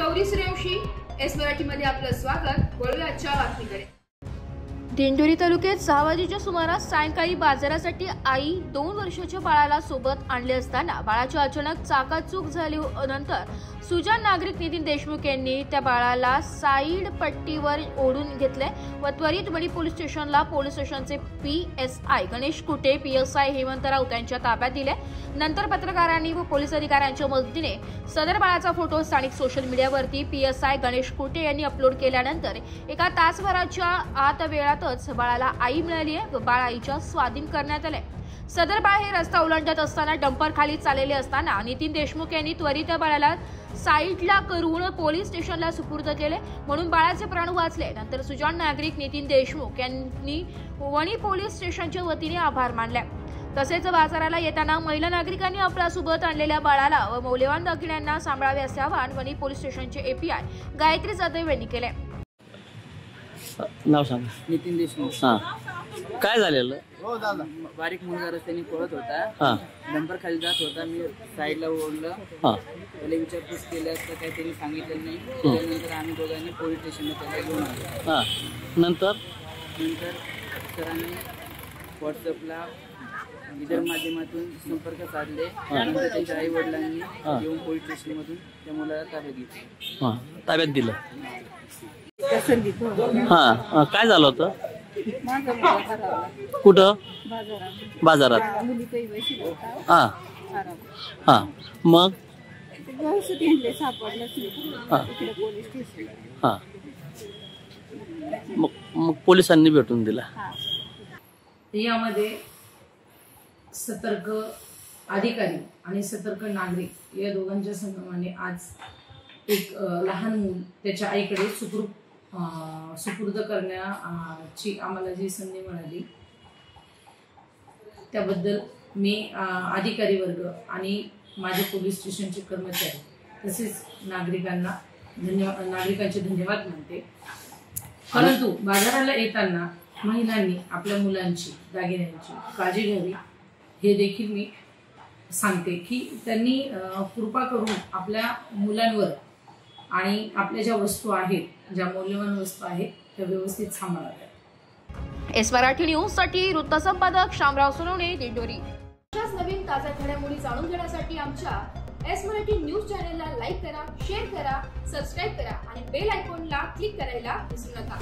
Gauri Suryavanshi, S मराठीमध्ये आपलं स्वागत। वळूया आजच्या बातमीकडे। दिंडोरी तालुक्यात 6 वाजेच्या सुमारास सायंकाळी बाजारासाठी आई 2 वर्षाच्या बाळाला सोबत आणले असताना बाळाची अचानक चाकाचूक झाली। नंतर सुजाण नागरिक नितीन देशमुख यांनी त्या बाळाला साईड पट्टीवर ओढून घेतले व त्वरित वणी पोलीस स्टेशनला पोलीस स्टेशनचे PSI गणेश कुटे, PSI हेमंत राऊत यांच्या ताब्यात दिले। नंतर पत्रकारांनी व पोलीस अधिकाऱ्यांच्या मदतीने सदर बाळाचा फोटो स्थानिक सोशल मीडियावरती PSI गणेश कुटे यांनी अपलोड केल्यानंतर एका तासभराच्या आत वेळातच बाळाला आई मिळाली व बाळ आईच्या स्वाधीन करण्यात आले। सदर बाळ हे रस्ता ओलांडत असताना डंपर खाली चाललेले असताना नितीन देशमुख यांनी त्वरित बाळाला साईडला करून पोलीस स्टेशनला सुपूर्द केले, म्हणून बाळाचे प्राण वाचले। नंतर सुजाण नागरिक नितीन देशमुख यांनी वणी पोलीस स्टेशनच्या वतीने आभार मानले। तसेच बाजाराला येताना महिला नागरिकांनी आपल्या सोबत आणलेल्या बाळाला व मौल्यवान दागिन्यांना सांभाळावे असे आवाहन वणी पोलीस स्टेशनचे API गायत्री जाधव यांनी केले। नाव सांग। नितीन देशमुख। हां, काय झालेलं? हो दादा, बारीक मुलगा रस्त्याने पळत होता, डंपर खाली जात होता, मी साईडला ओढलं, त्याला विचारपूस केली असता काही त्यांनी सांगितलं नाही। त्यानंतर आम्ही दोघांनी पोलीस स्टेशनला त्याला घेऊन आलो। नंतर सरांनी व्हॉट्सअपला इतर माध्यमातून संपर्क साधले। त्यांच्या आई वडिलांनी येऊन पोलीस स्टेशनमधून त्या मुलाला ताब्यात दिलं। काय झालं होतं? कुठं? बाजारात। मग मग पोलिसांनी भेटून दिला। यामध्ये सतर्क अधिकारी आणि सतर्क नागरिक या दोघांच्या संगमाने आज एक लहान मूल त्याच्या आईकडे सुपूर्द करण्याची आम्हाला जी संधी मिळाली त्याबद्दल मी अधिकारी वर्ग आणि माझे पोलीस स्टेशनचे कर्मचारी तसेच नागरिकांचे धन्यवाद मानते। परंतु बाजाराला येताना महिलांनी आपल्या मुलांची दागिन्यांची काळजी घ्यावी हे देखील मी सांगते की त्यांनी कृपा करून आपल्या मुलांवर आणि आपल्या ज्या वस्तू आहेत, ज्या मौल्यवान वस्तू आहेत त्या व्यवस्थित सांभाळाव्या। एस मराठी न्यूज साठी वृत्त संपादक शामराव सोनवणे, दिंडोरी। अशाच नवीन ताज्या घडामोडी जाणून घेण्यासाठी आमच्या एस मराठी न्यूज चॅनलला लाईक करा, शेअर करा, सबस्क्राईब करा आणि बेल आयकॉनला क्लिक करायला विसरू नका।